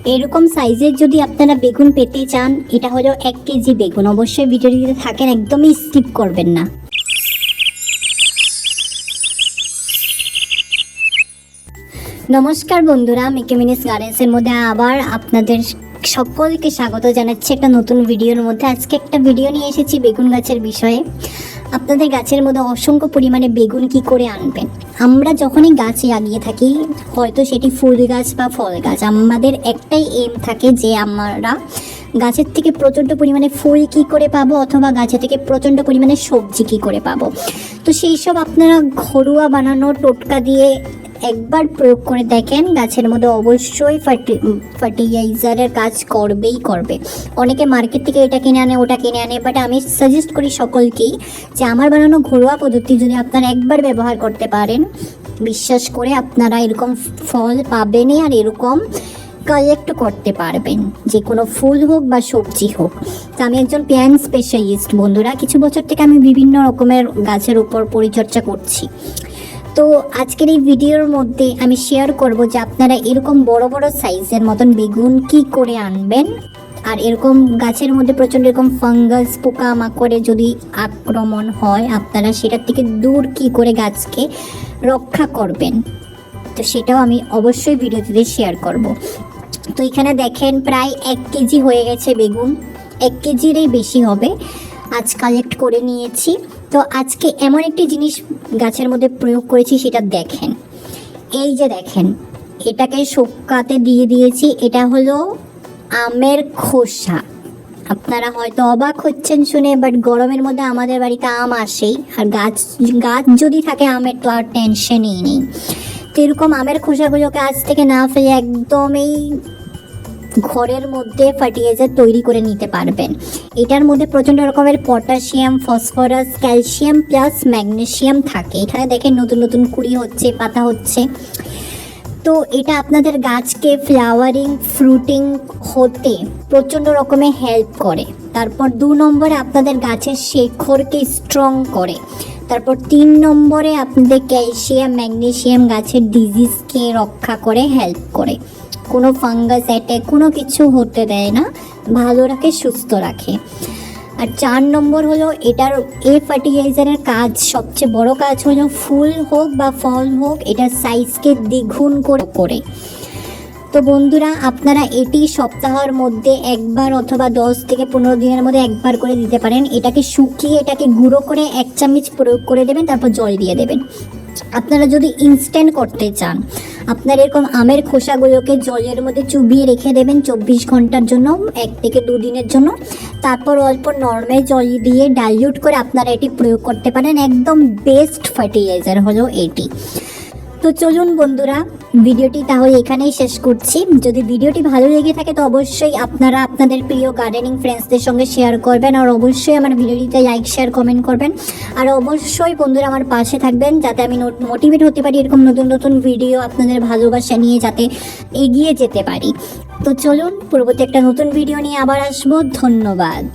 এরকম সাইজের যদি আপনারা বেগুন পেতে চান, এটা হলো 1 কেজি বেগুন। অবশ্যই ভিডিওটিতে থাকেন, একদমই স্কিপ করবেন না। নমস্কার বন্ধুরা, মিকেমিনিস গার্ডেন্সের মধ্যে আবার আপনাদের সকলকে স্বাগত জানাচ্ছি একটা নতুন ভিডিওর মধ্যে। আজকে একটা ভিডিও নিয়ে এসেছি বেগুন গাছের বিষয়ে। আপনাদের গাছের মধ্যে অসংখ্য পরিমাণে বেগুন কি করে আনবেন। আমরা যখনই গাছ লাগিয়ে থাকি, হয়তো সেটি ফুল গাছ বা ফল গাছ, আমাদের একটাই এম থাকে যে আমরা গাছের থেকে প্রচণ্ড পরিমাণে ফুল কী করে পাবো, অথবা গাছে থেকে প্রচণ্ড পরিমাণে সবজি কী করে পাবো। তো সেই সব আপনারা ঘরোয়া বানানো টোটকা দিয়ে একবার প্রয়োগ করে দেখেন, গাছের মধ্যে অবশ্যই ফার্টিলাইজারের কাজ করবেই করবে। অনেকে মার্কেট থেকে এটা কিনে আনে, ওটা কিনে আনে, বাট আমি সাজেস্ট করি সকলকেই যে আমার বানানো ঘরোয়া পদ্ধতি যদি আপনারা একবার ব্যবহার করতে পারেন, বিশ্বাস করে আপনারা এরকম ফল পাবেনই, আর এরকম কালেক্ট করতে পারবেন, যে কোনো ফুল হোক বা সবজি হোক। তো আমি একজন প্ল্যান্ট স্পেশালিস্ট বন্ধুরা, কিছু বছর থেকে আমি বিভিন্ন রকমের গাছের উপর পরিচর্যা করছি। তো আজকের এই ভিডিওর মধ্যে আমি শেয়ার করব যে আপনারা এরকম বড় বড় সাইজের মতন বেগুন কি করে আনবেন, আর এরকম গাছের মধ্যে প্রচণ্ড এরকম ফাঙ্গাস পোকা মাকড়ে যদি আক্রমণ হয়, আপনারা সেটার থেকে দূর কি করে গাছকে রক্ষা করবেন। তো সেটাও আমি অবশ্যই ভিডিওতে শেয়ার করব। তো এখানে দেখেন প্রায় 1 কেজি হয়ে গেছে বেগুন, 1 কেজিরই বেশি হবে আজ কালেক্ট করে নিয়েছি। তো আজকে এমন একটি জিনিস গাছের মধ্যে প্রয়োগ করেছি, সেটা দেখেন। এই যে দেখেন, এটাকে শুকাতে দিয়ে দিয়েছি। এটা হলো আমের খোসা। আপনারা হয়তো অবাক হচ্ছেন শুনে, বাট গরমের মধ্যে আমাদের বাড়িতে আম আসেই, আর গাছ যদি থাকে আমের তো আর টেনশনই নেই। তো এরকম আমের খোসাগুলোকে আজ থেকে না ফেলে একদমই ঘরের মধ্যে ফার্টিলাইজার তৈরি করে নিতে পারবেন। এটার মধ্যে প্রচণ্ড রকমের potassium, phosphorus, calcium plus magnesium থাকে। এখানে দেখেন নতুন নতুন কুড়ি হচ্ছে, পাতা হচ্ছে। তো এটা আপনাদের গাছকে ফ্লাওয়ারিং, ফ্রুটিং হতে প্রচণ্ড রকমের হেল্প করে। তারপর 2 নম্বরে আপনাদের গাছের শেকড়কে স্ট্রং করে। তারপর 3 নম্বরে আপনাদের ক্যালসিয়াম, ম্যাগনেসিয়াম গাছের ডিজিজকে রক্ষা করে, হেল্প করে। কোনো ফাঙ্গাস অ্যাটাক কোনো কিছু হতে দেয় না, ভালো রাখে, সুস্থ রাখে। আর 4 নম্বর হলো এটার ফার্টিলাইজারের কাজ, সবচেয়ে বড় কাজ হলো ফুল হোক বা ফল হোক, এটার সাইজকে দ্বিগুণ করে। তো বন্ধুরা, আপনারা এটি সপ্তাহের মধ্যে একবার অথবা 10 থেকে 15 দিনের মধ্যে একবার করে দিতে পারেন। এটাকে শুকিয়ে এটাকে গুঁড়ো করে 1 চামচ প্রয়োগ করে দেবেন, তারপর জল দিয়ে দেবেন। আপনারা যদি ইনস্ট্যান্ট করতে চান, আপনারা এরকম আমের খোসাগুলোকে জলের মধ্যে চুবিয়ে রেখে দেবেন 24 ঘন্টার জন্য, 1 থেকে 2 দিনের জন্য। তারপর অল্প নর্মাল জল দিয়ে ডাইলিউট করে আপনারা এটি প্রয়োগ করতে পারেন। একদম বেস্ট ফার্টিলাইজার হলো এটি। তো চলুন বন্ধুরা, ভিডিওটি তাহলে এখানেই শেষ করছি। যদি ভিডিওটি ভালো লেগে থাকে তো অবশ্যই আপনারা আপনাদের প্রিয় গার্ডেনিং ফ্রেন্ডসদের সঙ্গে শেয়ার করবেন, আর অবশ্যই আমার ভিডিওটিতে লাইক, শেয়ার, কমেন্ট করবেন। আর অবশ্যই বন্ধুরা আমার পাশে থাকবেন, যাতে আমি মোটিভেট হতে পারি এরকম নতুন নতুন ভিডিও আপনাদের ভালোবাসা নিয়ে যাতে এগিয়ে যেতে পারি। তো চলুন, পরবর্তী একটা নতুন ভিডিও নিয়ে আবার আসবো। ধন্যবাদ।